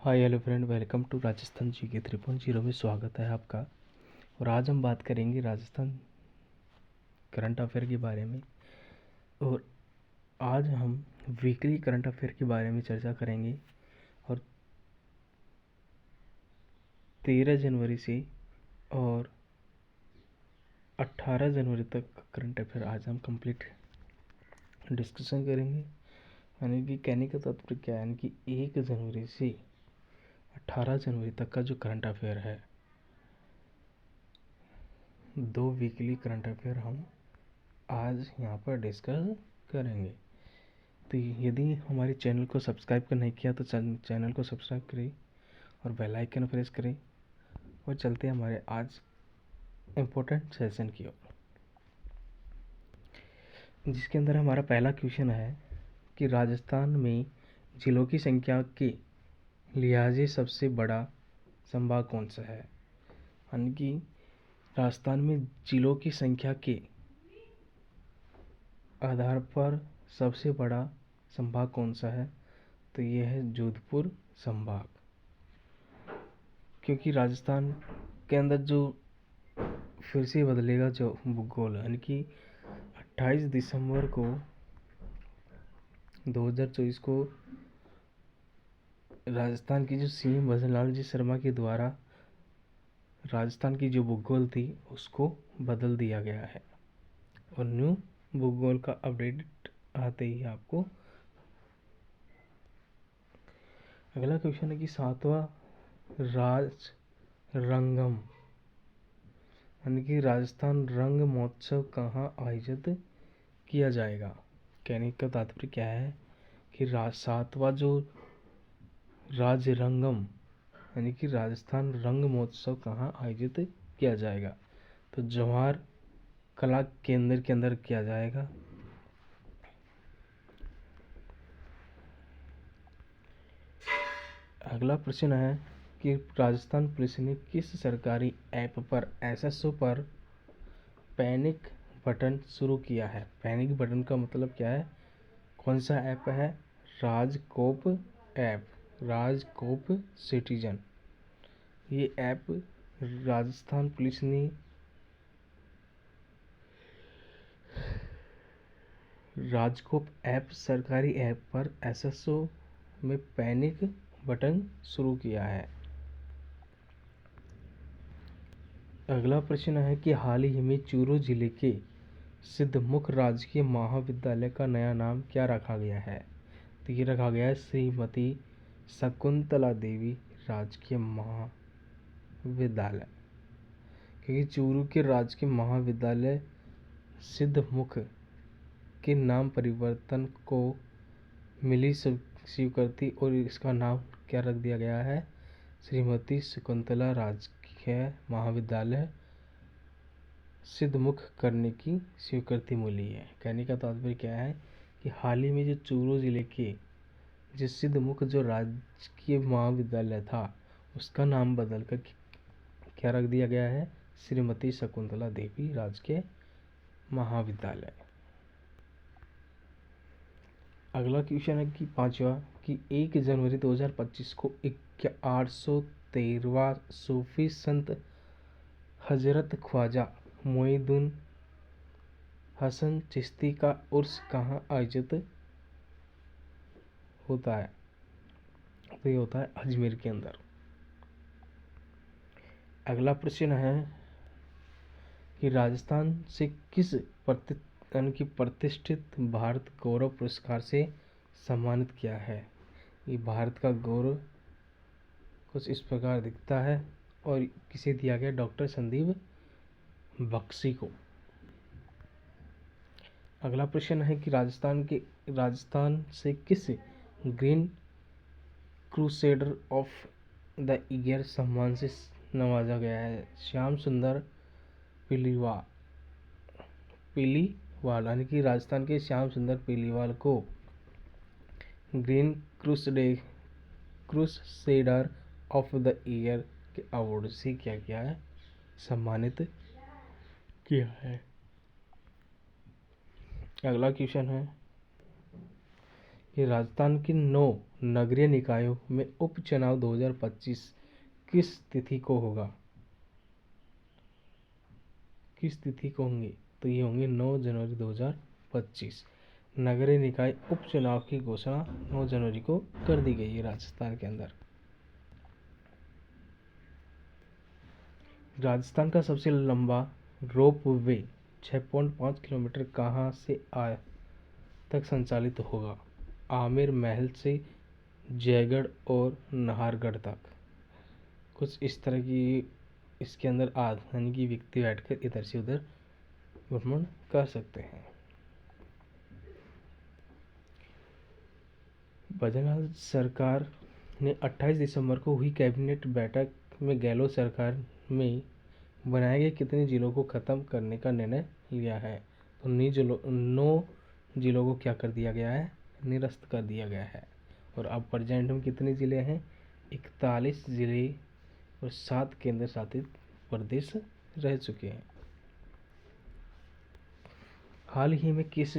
Hi hello friend, welcome to Rajasthan GK 3.0 में स्वागत है आपका। और आज हम बात करेंगे राजस्थान करंट अफेयर के बारे में। और आज हम वीकली करंट अफेयर के बारे में चर्चा करेंगे। और 13 जनवरी से और 18 जनवरी तक करंट अफेयर आज हम कंप्लीट डिस्कशन करेंगे। यानी कि कहने का तात्पर्य क्या है, यानी कि 1 जनवरी से 18 जनवरी तक का जो करंट अफेयर है, 2 वीकली करंट अफेयर हम आज यहाँ पर डिस्कस करेंगे। तो यदि हमारे चैनल को सब्सक्राइब नहीं किया तो चैनल को सब्सक्राइब करें और बेल आइकन प्रेस करें। और चलते हैं हमारे आज इम्पोर्टेंट सेशन की ओर, जिसके अंदर हमारा पहला क्वेश्चन है कि राजस्थान में जिलों की संख्या के लिहाज से सबसे बड़ा संभाग कौन सा है। यानी कि राजस्थान में जिलों की संख्या के आधार पर सबसे बड़ा संभाग कौन सा है, तो ये है जोधपुर संभाग। क्योंकि राजस्थान के अंदर जो फिर से बदलेगा जो भूगोल, यानी कि 28 दिसंबर को 2024 को राजस्थान की जो सीएम भजनलाल जी शर्मा के द्वारा राजस्थान की जो भूगोल थी उसको बदल दिया गया है। और न्यू भूगोल का अपडेट आते ही आपको अगला क्वेश्चन है कि 7वां राज रंगम यानी कि राजस्थान रंग महोत्सव कहाँ आयोजित किया जाएगा। कहने का तात्पर्य क्या है कि 7वां जो राजरंगम यानी कि राजस्थान रंग महोत्सव कहाँ आयोजित किया जाएगा, तो जवाहर कला केंद्र के अंदर किया जाएगा। अगला प्रश्न है कि राजस्थान पुलिस ने किस सरकारी ऐप पर एसएसओ पर पैनिक बटन शुरू किया है। पैनिक बटन का मतलब क्या है, कौन सा ऐप है, राजकोप ऐप, राजकोप सिटीजन। ये ऐप राजस्थान पुलिस ने राजकोप ऐप सरकारी ऐप पर एसएसओ में पैनिक बटन शुरू किया है। अगला प्रश्न है कि हाल ही में चूरू जिले के सिद्धमुख राजकीय महाविद्यालय का नया नाम क्या रखा गया है, तो ये रखा गया है श्रीमती शकुंतला देवी राजकीय महाविद्यालय। क्योंकि चूरू के राजकीय महाविद्यालय सिद्धमुख के नाम परिवर्तन को मिली स्वीकृति और इसका नाम क्या रख दिया गया है, श्रीमती शकुंतला राजकीय महाविद्यालय सिद्धमुख करने की स्वीकृति मिली है। कहने का तात्पर्य क्या है कि हाल ही में जो चूरू जिले के जो सिद्धमुख जो राजकीय महाविद्यालय था उसका नाम बदलकर क्या रख दिया गया है, श्रीमती शकुंतला देवी राजकीय महाविद्यालय। अगला क्वेश्चन है कि 5वां कि 1 जनवरी 2025 को 813वां सूफी संत हजरत ख्वाजा मोइनुद्दीन हसन चिश्ती का उर्स कहाँ आयोजित होता है, तो ये होता है अजमेर के अंदर। अगला प्रश्न है कि राजस्थान से किस प्रतिष्ठित भारत गौरव पुरस्कार से सम्मानित किया है। ये भारत का गौरव कुछ इस प्रकार दिखता है और किसे दिया गया, डॉक्टर संदीप बख्शी को। अगला प्रश्न है कि राजस्थान से किस green crusader of the year सम्मान से नवाजा गया है। श्याम सुंदर पीलीवाल यानी कि राजस्थान के श्याम सुंदर पीलीवाल को green crusader of the year के अवार्ड से क्या किया है, सम्मानित किया है। अगला क्वेश्चन है कि राजस्थान के 9 नगरीय निकायों में उपचुनाव 2025 किस तिथि को होगा, किस तिथि को होंगे? तो ये होंगे 9 जनवरी 2025। नगरीय निकाय उपचुनाव की घोषणा 9 जनवरी को कर दी गई है राजस्थान के अंदर। राजस्थान का सबसे लंबा रोप वे 6.5 किलोमीटर कहाँ से तक संचालित होगा? आमेर महल से जयगढ़ और नाहरगढ़ तक। कुछ इस तरह की इसके अंदर यानी कि व्यक्ति बैठकर इधर से उधर भ्रमण कर सकते हैं। बद्रीनाथ सरकार ने 28 दिसंबर को हुई कैबिनेट बैठक में गहलोत सरकार में बनाए गए कितने जिलों को खत्म करने का निर्णय लिया है? तो 9 जिलों को क्या कर दिया गया है? निरस्त कर दिया गया है। और अब प्रेजेंट में कितने जिले हैं? 41 जिले और 7 केंद्र शासित प्रदेश रह चुके हैं। हाल ही में किस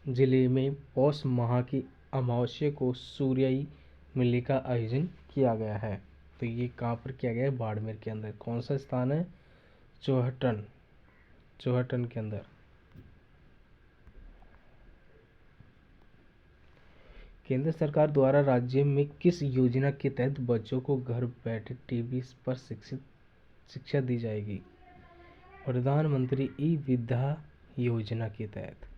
जिले में पौष माह की अमावस्या को सूर्याई मेले का आयोजन किया गया है? तो ये कहाँ पर किया गया है? बाड़मेर के अंदर। कौन सा स्थान है? चौहटन के अंदर। केंद्र सरकार द्वारा राज्य में किस योजना के तहत बच्चों को घर बैठे टीवी पर शिक्षा दी जाएगी? प्रधानमंत्री ई विद्या योजना के तहत।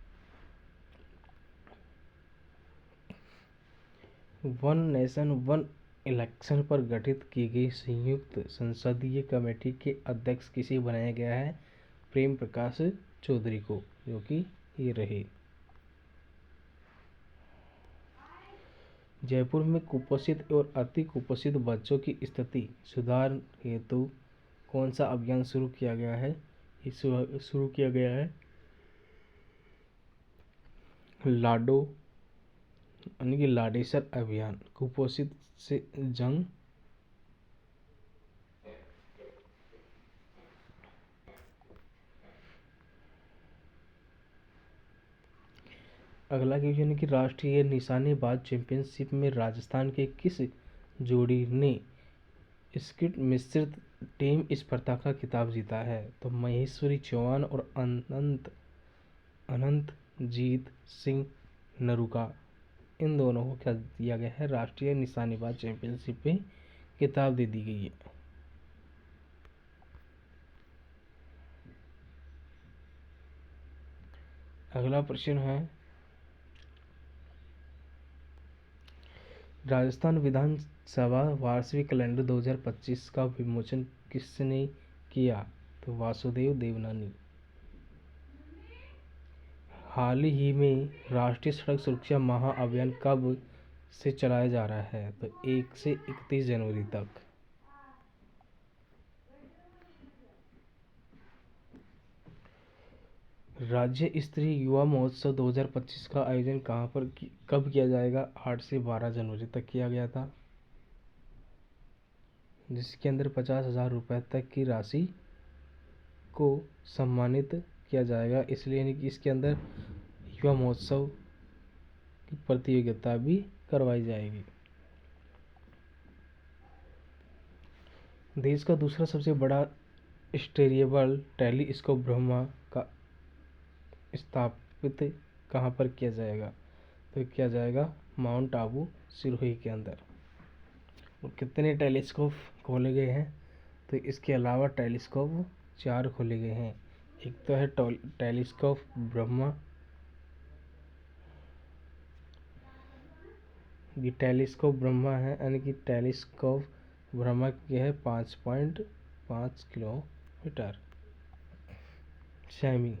वन नेशन वन इलेक्शन पर गठित की गई संयुक्त संसदीय कमेटी के अध्यक्ष किसे बनाया गया है? प्रेम प्रकाश चौधरी को, जो कि ये रहे। जयपुर में कुपोषित और अति कुपोषित बच्चों की स्थिति सुधार हेतु कौन सा अभियान शुरू किया गया है? शुरू किया गया है लाडो यानी कि लाडेसर अभियान। कुपोषित से जंग। अगला क्वेश्चन है कि राष्ट्रीय निशानेबाज चैंपियनशिप में राजस्थान के किस जोड़ी ने स्किट मिश्रित टीम स्पर्धा का खिताब जीता है? तो महेश्वरी चौहान और अनंतजीत सिंह नरूका, इन दोनों को क्या दिया गया है? राष्ट्रीय निशानेबाज चैंपियनशिप में खिताब दे दी गई है। अगला प्रश्न है राजस्थान विधानसभा वार्षिक कैलेंडर 2025 का विमोचन किसने किया? तो वासुदेव देवनानी। हाल ही में राष्ट्रीय सड़क सुरक्षा माह अभियान कब से चलाया जा रहा है? तो 1 से 31 जनवरी तक। राज्य स्तरीय युवा महोत्सव 2025 का आयोजन कब किया जाएगा? 8 से 12 जनवरी तक किया गया था, जिसके अंदर 50,000 रुपये तक की राशि को सम्मानित किया जाएगा। इसलिए यानी कि इसके अंदर युवा महोत्सव की प्रतियोगिता भी करवाई जाएगी। देश का दूसरा सबसे बड़ा स्टेरिएबल टेलीस्कोप ब्रह्मा का स्थापित कहाँ पर किया जाएगा? तो किया जाएगा माउंट आबू सिरोही के अंदर। और कितने टेलीस्कोप खोले गए हैं? तो इसके अलावा टेलीस्कोप 4 खोले गए हैं। एक तो है टेलीस्कोप ब्रह्मा, ये टेलीस्कोप ब्रह्मा है यानी कि टेलीस्कोप ब्रह्मा की है 5.5 किलोमीटर। सेमी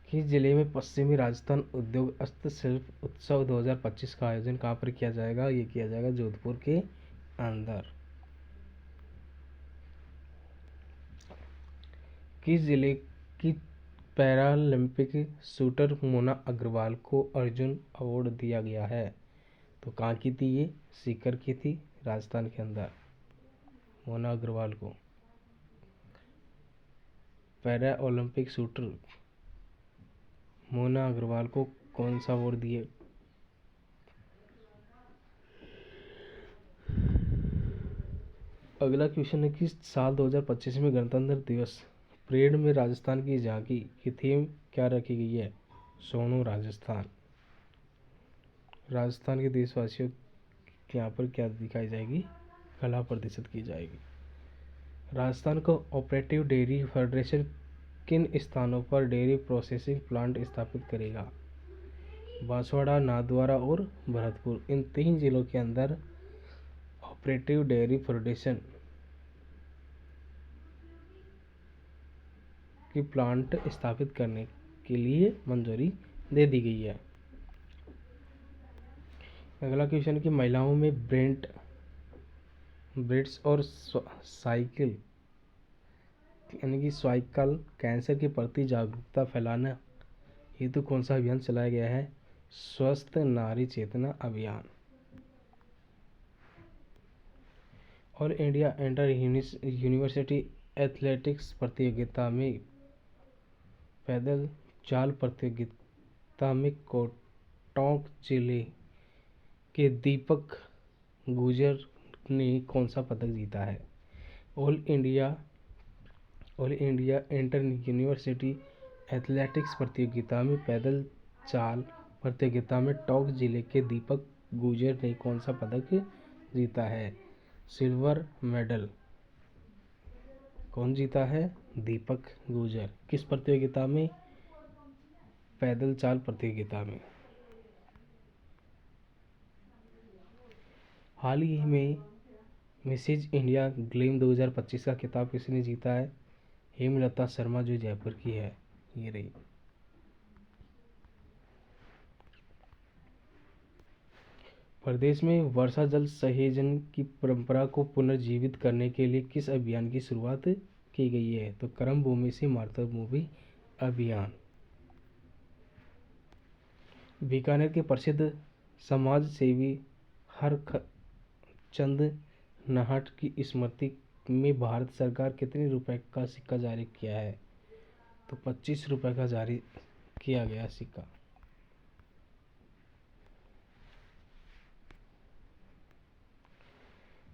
किस जिले में पश्चिमी राजस्थान उद्योग हस्तशिल्प उत्सव 2025 का आयोजन कहाँ पर किया जाएगा? ये किया जाएगा जोधपुर के अंदर। किस जिले की पैरालंपिक शूटर मोना अग्रवाल को अर्जुन अवार्ड दिया गया है? तो कहाँ की थी ये? सीकर की थी, राजस्थान के अंदर। मोना अग्रवाल को para Olympic shooter Mona Agarwal को कौन सा अवार्ड अगला क्वेश्चन है कि साल 2025 में गणतंत्र दिवस परेड में राजस्थान की झांकी की थीम क्या रखी गई है? सोनू राजस्थान। राजस्थान के देशवासियों के यहाँ पर क्या दिखाई जाएगी? कला प्रदर्शित की जाएगी। Rajasthan co operative dairy federation किन स्थानों पर डेयरी प्रोसेसिंग प्लांट स्थापित करेगा? बांसवाड़ा, नाथद्वारा और भरतपुर। इन 3 जिलों के अंदर ऑपरेटिव डेयरी फेडरेशन की प्लांट स्थापित करने के लिए मंजूरी दे दी गई है। अगला क्वेश्चन कि महिलाओं में ब्रेस्ट और साइकिल यानी कि स्वाइकल कैंसर के प्रति जागरूकता फैलाना हेतु कौन सा अभियान चलाया गया है? स्वस्थ नारी चेतना अभियान। All India inter university athletics प्रतियोगिता में पैदल चाल प्रतियोगिता में टोंक जिले के दीपक गुजर ने कौन सा पदक जीता है? All India inter university athletics प्रतियोगिता में पैदल चाल प्रतियोगिता में टोंक जिले के दीपक गुजर ने कौन सा पदक जीता है? Silver medal. कौन जीता है? दीपक गुजर। किस प्रतियोगिता में? पैदल चाल प्रतियोगिता में। हाल ही में मिसेज इंडिया ग्लैम 2025 का खिताब किसने जीता है? हेमलता शर्मा, जो जयपुर की है। ये रही। प्रदेश में वर्षा जल सहेजन की परंपरा को पुनर्जीवित करने के लिए किस अभियान की शुरुआत की गई है? तो कर्म भूमि से मातृभूमि अभियान। बीकानेर के प्रसिद्ध समाज सेवी हरचंद नाहट की स्मृति में भारत सरकार कितने रुपए का सिक्का जारी किया है? तो 25 रुपए का जारी किया गया सिक्का।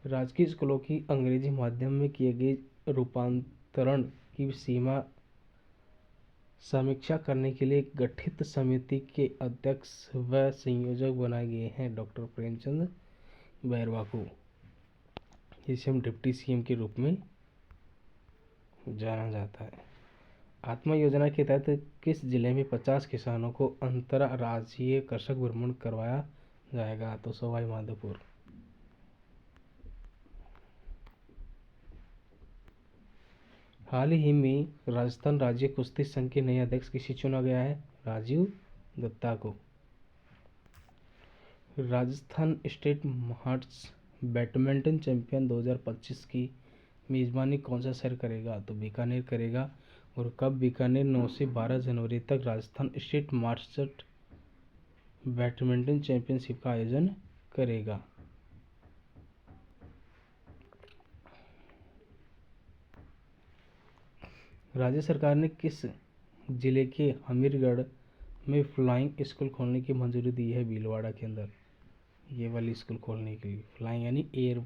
राजकीय स्कूलों की अंग्रेजी माध्यम में किए गए रूपांतरण की सीमा समीक्षा करने के लिए गठित समिति के अध्यक्ष व संयोजक बनाए गए हैं डॉक्टर प्रेमचंद बैरवा को, जिसे हम डिप्टी सीएम के रूप में जाना जाता है। आत्मा योजना के तहत किस जिले में 50 किसानों को अंतर्राज्यीय कृषक भ्रमण करवाया जाएगा? तो सवाई माधोपुर। हाल ही में राजस्थान राज्य कुश्ती संघ के नए अध्यक्ष किसे चुना गया है? राजीव दत्ता को। राजस्थान स्टेट मार्च बैडमिंटन चैंपियन 2025 की मेजबानी कौन सा शहर करेगा? तो बीकानेर करेगा। और कब? बीकानेर 9 से 12 जनवरी तक राजस्थान स्टेट मार्च बैडमिंटन चैंपियनशिप का आयोजन करेगा। राज्य सरकार ने किस जिले के हमीरगढ़ में फ्लाइंग स्कूल खोलने की मंजूरी दी है? भीलवाड़ा के अंदर ये वाली स्कूल खोलने के लिए। फ्लाइंग यानी एयर।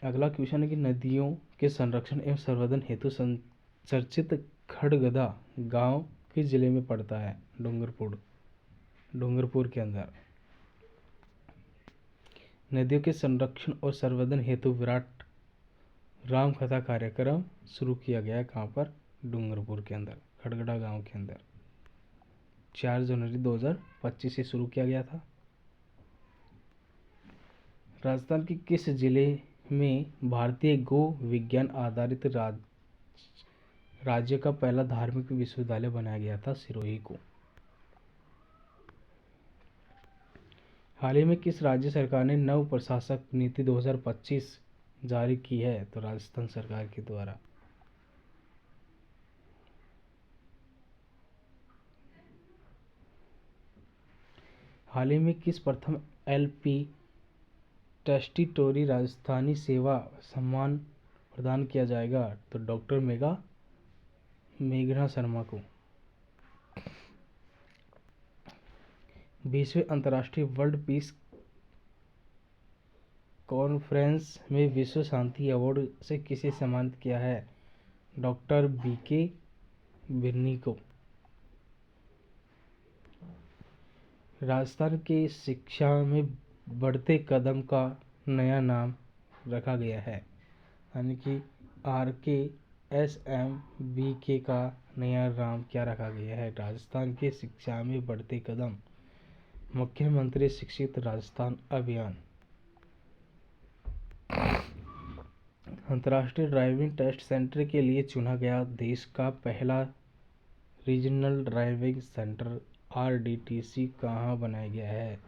अगला क्वेश्चन है कि नदियों के संरक्षण एवं संवर्धन हेतु चर्चित खड़गदा गांव किस जिले में पड़ता है? डूंगरपुर के अंदर। नदियों के संरक्षण और संवर्धन हेतु विराट राम कथा कार्यक्रम शुरू किया गया। कहाँ पर? डूंगरपुर के अंदर, खड़गड़ा गांव के अंदर। 4 जनवरी 2025 से शुरू किया गया था। राजस्थान के किस जिले में भारतीय गो विज्ञान आधारित राज्य का पहला धार्मिक विश्वविद्यालय बनाया गया था? सिरोही को। हाल ही में किस राज्य सरकार ने नव प्रशासक नीति 2025 जारी की है? तो राजस्थान सरकार के द्वारा। हाल ही में किस प्रथम एलपी टेस्टिटोरी राजस्थानी सेवा सम्मान प्रदान किया जाएगा? तो डॉक्टर मेघना शर्मा को। 20वें अंतर्राष्ट्रीय वर्ल्ड पीस कॉन्फ्रेंस में विश्व शांति अवार्ड से किसे सम्मानित किया है? डॉक्टर बीके बिर्नी को। राजस्थान के शिक्षा में बढ़ते कदम का नया नाम रखा गया है, यानी कि RKSMBK का नया नाम क्या रखा गया है? राजस्थान के शिक्षा में बढ़ते कदम, मुख्यमंत्री शिक्षित राजस्थान अभियान। अंतर्राष्ट्रीय ड्राइविंग टेस्ट सेंटर के लिए चुना गया देश का पहला रीजनल ड्राइविंग सेंटर RDTC कहाँ बनाया गया है?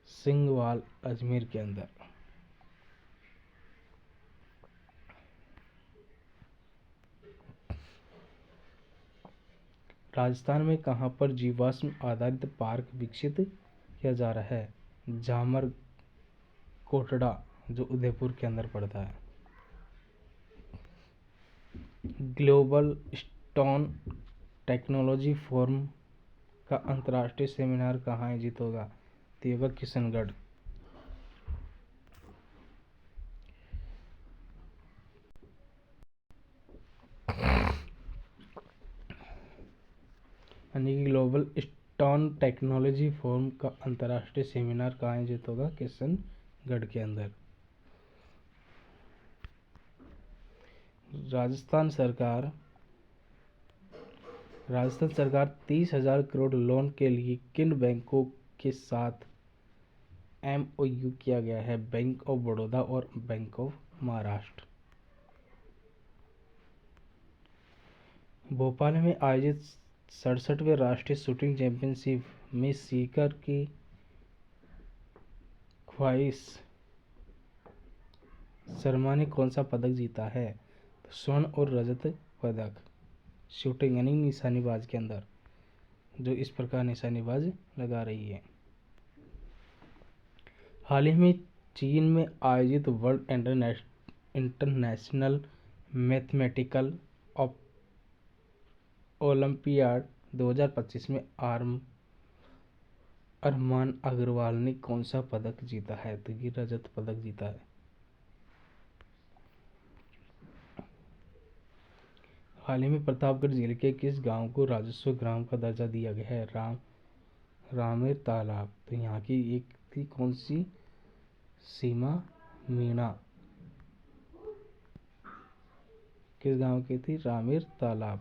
सिंगवाल, अजमेर के अंदर। राजस्थान में कहाँ पर जीवाश्म आधारित पार्क विकसित किया जा रहा है? जामर कोटड़ा, जो उदयपुर के अंदर पड़ता है। ग्लोबल स्टोन टेक्नोलॉजी फोरम का अंतर्राष्ट्रीय सेमिनार कहाँ आयोजित होगा? तो ये होगा किशनगढ़। यानी कि ग्लोबल स्टोन टेक्नोलॉजी फोरम का अंतर्राष्ट्रीय सेमिनार कहाँ आयोजित होगा? किशनगढ़ के अंदर। राजस्थान सरकार 30,000 करोड़ लोन के लिए किन बैंकों के साथ MOU किया गया है? बैंक ऑफ बड़ौदा और बैंक ऑफ महाराष्ट्र। भोपाल में आयोजित 67वें राष्ट्रीय शूटिंग चैंपियनशिप में सीकर की ख्वाहिश शर्मा ने कौन सा पदक जीता है? तो स्वर्ण और रजत पदक। शूटिंग यानी निशानेबाज के अंदर, जो इस प्रकार निशानेबाज लगा रही है। हाल ही में चीन में आयोजित वर्ल्ड इंटरनेशनल मैथमेटिकल ओलंपियाड 2025 में अरमान अग्रवाल ने कौन सा पदक जीता है? तो ये रजत पदक जीता है। हाल ही में प्रतापगढ़ जिले के किस गांव को राजस्व ग्राम का दर्जा दिया गया है? रामेर तालाब। तो यहाँ की एक थी कौन सी? सीमा मीणा। किस गांव की थी? रामेर तालाब।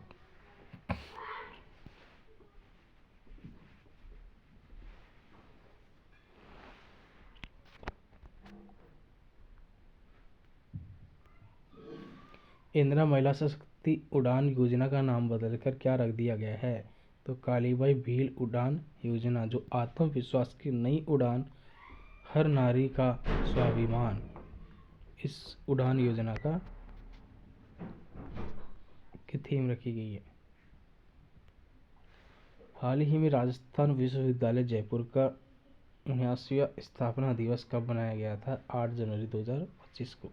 इंदिरा महिला सशक्ति उड़ान योजना का नाम बदलकर क्या रख दिया गया है? तो कालीबाई भील उड़ान योजना, जो आत्मविश्वास की नई उड़ान, हर नारी का स्वाभिमान, इस उड़ान योजना की थीम रखी गई है। हाल ही में राजस्थान विश्वविद्यालय जयपुर का 79वां स्थापना दिवस कब मनाया गया था? 8 जनवरी 2025 को।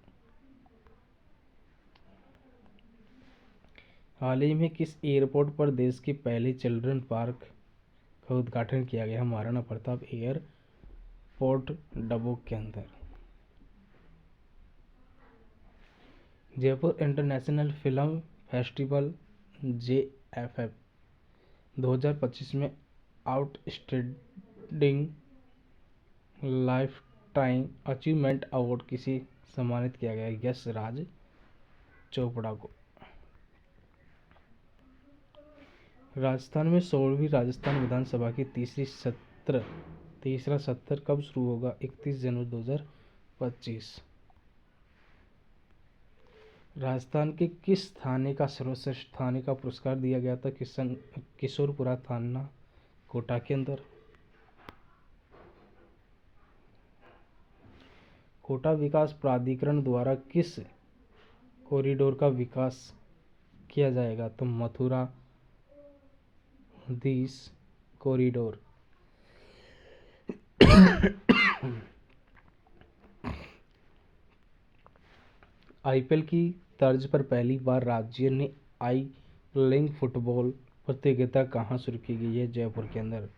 हाल ही में किस एयरपोर्ट पर देश के पहले चिल्ड्रन पार्क का उद्घाटन किया गया? महाराणा प्रताप एयरपोर्ट, डबोक के अंदर। Jaipur international film festival JFF 2025 में outstanding life time achievement award किसे सम्मानित किया गया? यश राज चोपड़ा को। राजस्थान में 16वीं राजस्थान विधानसभा की तीसरा सत्र कब शुरू होगा? 31 जनवरी 2025। राजस्थान के किस थाने का सर्वश्रेष्ठ थाने का पुरस्कार दिया गया था? किशोरपुरा थाना, कोटा के अंदर। कोटा विकास प्राधिकरण द्वारा किस कॉरिडोर का विकास किया जाएगा? तो मथुरा दिस कॉरिडोर। IPL की तर्ज पर पहली बार राज्य ने आई लीग फुटबॉल प्रतियोगिता कहाँ शुरू की गई है? जयपुर के अंदर।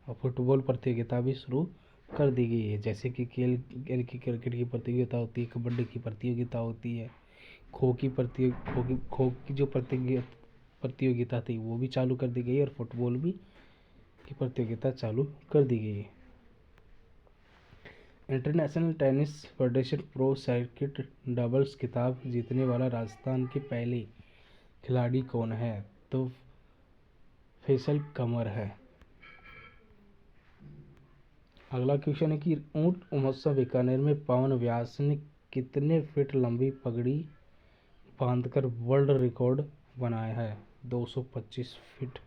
और फुटबॉल प्रतियोगिता भी शुरू कर दी गई है, जैसे कि खेल की क्रिकेट की प्रतियोगिता होती है, कबड्डी की प्रतियोगिता होती है, खो की जो प्रतियोगिता थी वो भी चालू कर दी गई है, और फुटबॉल भी की प्रतियोगिता चालू कर दी गई है। International tennis federation pro circuit doubles खिताब जीतने वाला राजस्थान के पहले खिलाड़ी कौन है? तो फैसल कमर है। अगला क्वेश्चन है कि ऊंट महोत्सव बीकानेर में पवन व्यास ने कितने फीट लंबी पगड़ी बांधकर वर्ल्ड रिकॉर्ड बनाया है? 225 फीट।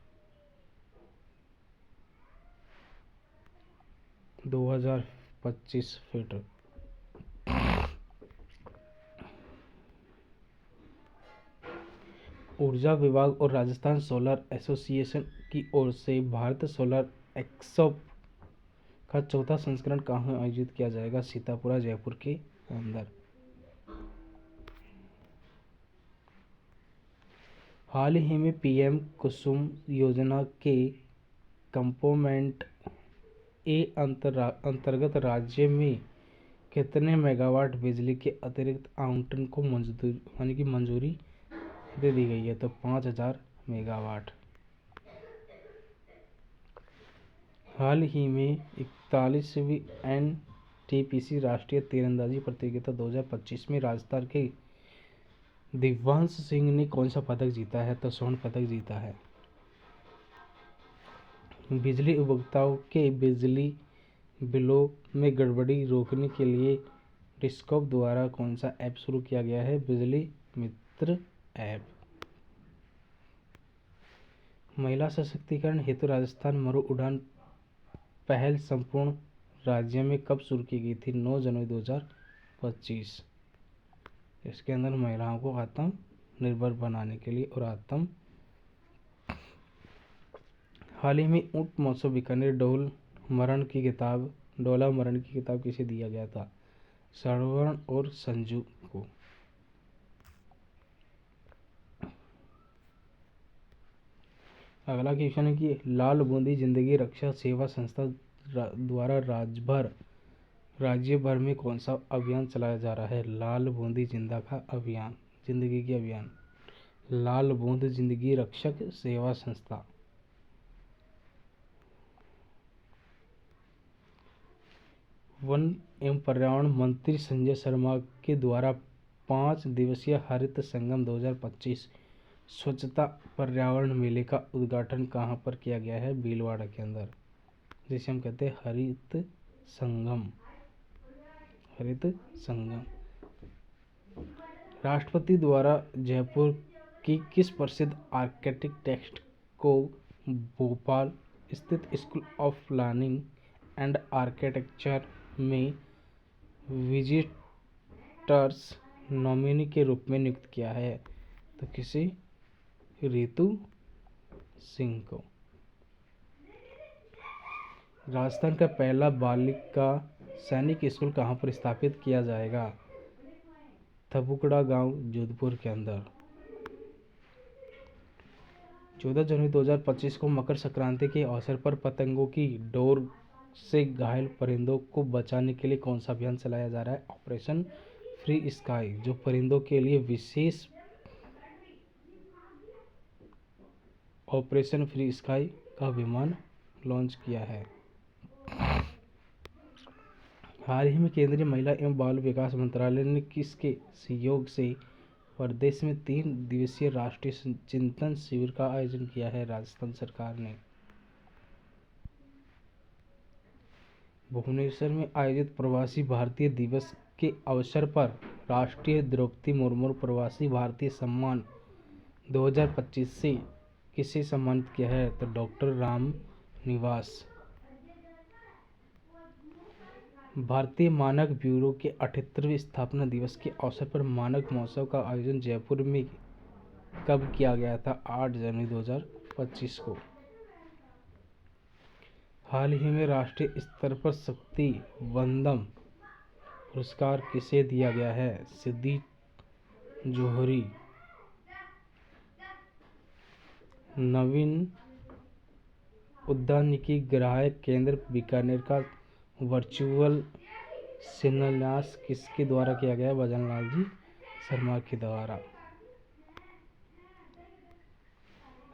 2025 फीट। ऊर्जा विभाग और राजस्थान सोलर एसोसिएशन की ओर से भारत सोलर एक्सपो का चौथा संस्करण कहाँ आयोजित किया जाएगा? सीतापुरा जयपुर के अंदर। हाल ही में पीएम कुसुम योजना के कंपोनेंट ए अंतर्गत राज्य में कितने मेगावाट बिजली के अतिरिक्त आवंटन को मंजूरी दे दी गई है? तो 5000 मेगावाट। हाल ही में 41वीं एनटीपीसी राष्ट्रीय तीरंदाजी प्रतियोगिता 2025 में राजस्थान के दिव्यांश सिंह ने कौन सा पदक जीता है? तो स्वर्ण पदक जीता है। बिजली उपभोक्ताओं के बिजली बिलों में गड़बड़ी रोकने के लिए डिस्कॉम द्वारा कौन सा ऐप शुरू किया गया है? बिजली मित्र ऐप। महिला सशक्तिकरण हेतु राजस्थान मरु उड़ान पहल संपूर्ण राज्य में कब शुरू की गई थी? 9 जनवरी 2025। इसके अंदर महिलाओं को आत्मनिर्भर बनाने के लिए और हाल ही में ऊंट महोत्सव बीकानेर डोला मरण की किताब किसे दिया गया था? श्रवण और संजू को। अगला क्वेश्चन है कि लाल बूंदी जिंदगी रक्षा सेवा संस्था द्वारा राज्य भर में कौन सा अभियान चलाया जा रहा है? लाल बूंदी जिंदगी की अभियान। लाल बूंद जिंदगी रक्षक सेवा संस्था। वन एवं पर्यावरण मंत्री संजय शर्मा के द्वारा 5 दिवसीय हरित संगम 2025 स्वच्छता पर्यावरण मेले का उद्घाटन कहाँ पर किया गया है? भीलवाड़ा के अंदर, जिसे हम कहते हैं हरित संगम। राष्ट्रपति द्वारा जयपुर की किस प्रसिद्ध आर्किटेक्ट को भोपाल स्थित school of planning and architecture में विजिटर्स नॉमिनी के रूप में नियुक्त किया है? तो किसी रितु सिंह को। राजस्थान का पहला बालिका सैनिक स्कूल कहाँ पर स्थापित किया जाएगा? थबुकड़ा गांव, जोधपुर के अंदर। 14 जनवरी 2025 को मकर संक्रांति के अवसर पर पतंगों की डोर से घायल परिंदों को बचाने के लिए कौन सा अभियान चलाया जा रहा है? ऑपरेशन फ्री स्काई, जो परिंदों के लिए विशेष ऑपरेशन फ्री स्काई का विमान लॉन्च किया है। हाल ही में केंद्रीय महिला एवं बाल विकास मंत्रालय ने किसके सहयोग से प्रदेश में 3 दिवसीय राष्ट्रीय चिंतन शिविर का आयोजन किया है? राजस्थान सरकार ने। भुवनेश्वर में आयोजित प्रवासी भारतीय दिवस के अवसर पर राष्ट्रीय द्रौपदी मुर्मू प्रवासी भारतीय सम्मान 2025 से किसे सम्मानित किया है? तो डॉक्टर राम निवास। भारतीय मानक ब्यूरो के 78वें स्थापना दिवस के अवसर पर मानक महोत्सव का आयोजन जयपुर में कब किया गया था? 8 जनवरी 2025 को। हाल ही में राष्ट्रीय स्तर पर शक्ति वंदन पुरस्कार किसे दिया गया है? सिद्धि जोहरी। नवीन उद्यानिकी ग्राहक केंद्र बीकानेर का वर्चुअल शिलान्यास किसके द्वारा किया गया? भजन लाल जी शर्मा के द्वारा।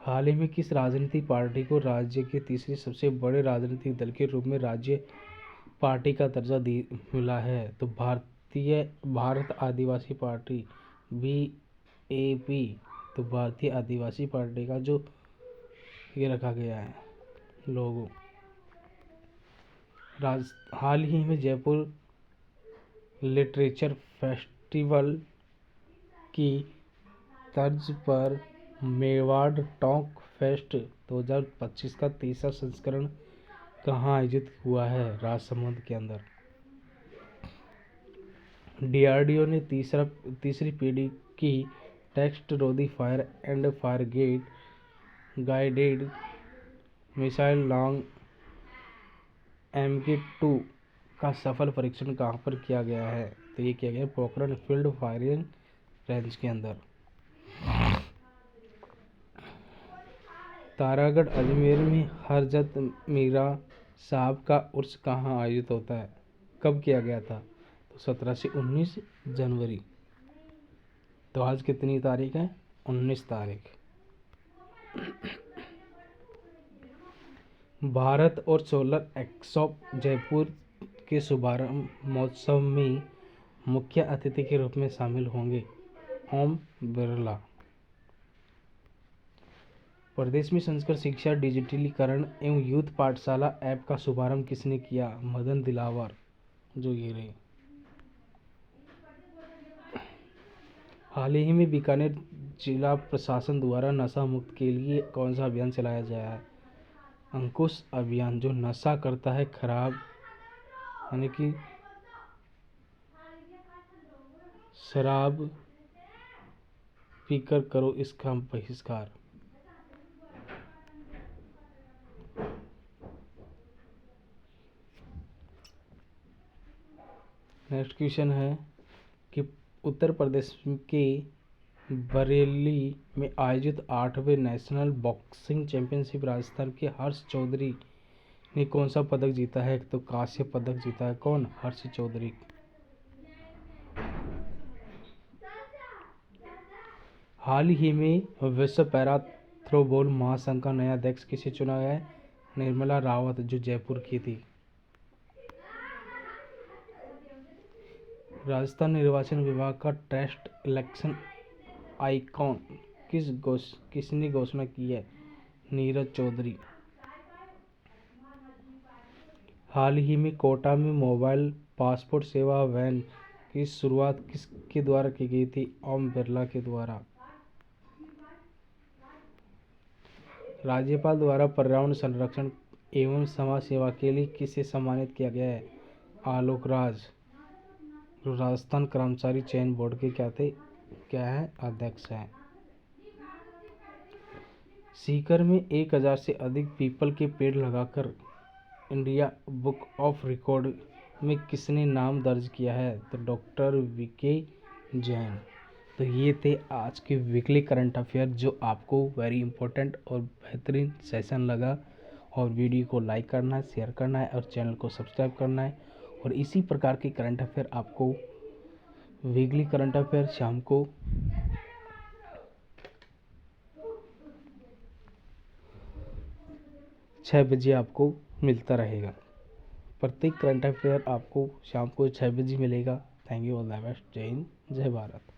हाल ही में किस राजनीतिक पार्टी को राज्य के तीसरे सबसे बड़े राजनीतिक दल के रूप में राज्य पार्टी का दर्जा मिला है? तो भारत आदिवासी पार्टी BAP। तो भारतीय आदिवासी पार्टी का जो ये रखा गया है लोगो। हाल ही में जयपुर लिटरेचर फेस्टिवल की तर्ज पर मेवाड़ टॉक फेस्ट 2025 का तीसरा संस्करण कहाँ आयोजित हुआ है? राजसमंद के अंदर। DRDO ने तीसरी पीढ़ी की टेक्स्ट रोधी fire and fire guided missile long MK2 का सफल परीक्षण कहाँ पर किया गया है? तो ये किया गया पोखरण फील्ड फायरिंग रेंज के अंदर। तारागढ़ अजमेर में हरजत मीरा साहब का उर्स कहाँ आयोजित होता है? कब किया गया था? तो 17 से 19 जनवरी। तो आज कितनी तारीख है? 19 तारीख। भारत और सोलर एक्सपो जयपुर के शुभारंभ महोत्सव में मुख्य अतिथि के रूप में शामिल होंगे ओम बिरला। प्रदेश में संस्कृत शिक्षा डिजिटलीकरण एवं यूथ पाठशाला ऐप का शुभारंभ किसने किया? मदन दिलावर जो ये रहे। हाल ही में बीकानेर जिला प्रशासन द्वारा नशा मुक्त के लिए कौन सा अभियान चलाया गया है? अंकुश अभियान। जो नशा करता है खराब यानी कि शराब पीकर करो इसका बहिष्कार। नेक्स्ट क्वेश्चन है कि उत्तर प्रदेश के बरेली में आयोजित 8वें नेशनल बॉक्सिंग चैंपियनशिप राजस्थान के हर्ष चौधरी ने कौन सा पदक जीता है? तो कांस्य पदक जीता है। कौन? हर्ष चौधरी। हाल ही में विश्व पैरा थ्रोबॉल महासंघ का नया अध्यक्ष किसे चुना गया है? निर्मला रावत जो जयपुर की थी। राजस्थान निर्वाचन विभाग का टेस्ट इलेक्शन आइकॉन किसने घोषणा की है? नीरज चौधरी। हाल ही में कोटा में मोबाइल पासपोर्ट सेवा वैन की शुरुआत किसके द्वारा की गई थी? ओम बिरला के द्वारा। राज्यपाल द्वारा पर्यावरण संरक्षण एवं समाज सेवा के लिए किसे सम्मानित किया गया है? आलोक राज जो राजस्थान कर्मचारी चयन बोर्ड के क्या है अध्यक्ष हैं। सीकर में 1000 से अधिक पीपल के पेड़ लगाकर इंडिया बुक ऑफ रिकॉर्ड में किसने नाम दर्ज किया है? तो डॉक्टर VK जैन। तो ये थे आज के वीकली करंट अफेयर जो आपको वेरी इंपॉर्टेंट और बेहतरीन सेशन लगा। और वीडियो को लाइक करना है, शेयर करना है और चैनल को सब्सक्राइब करना है। और इसी प्रकार के करंट अफेयर आपको वीकली करंट अफेयर शाम को 6 बजे आपको मिलता रहेगा। प्रत्येक करंट अफेयर आपको शाम को 6 बजे मिलेगा। Thank you, all the best. जय हिंद, जय भारत।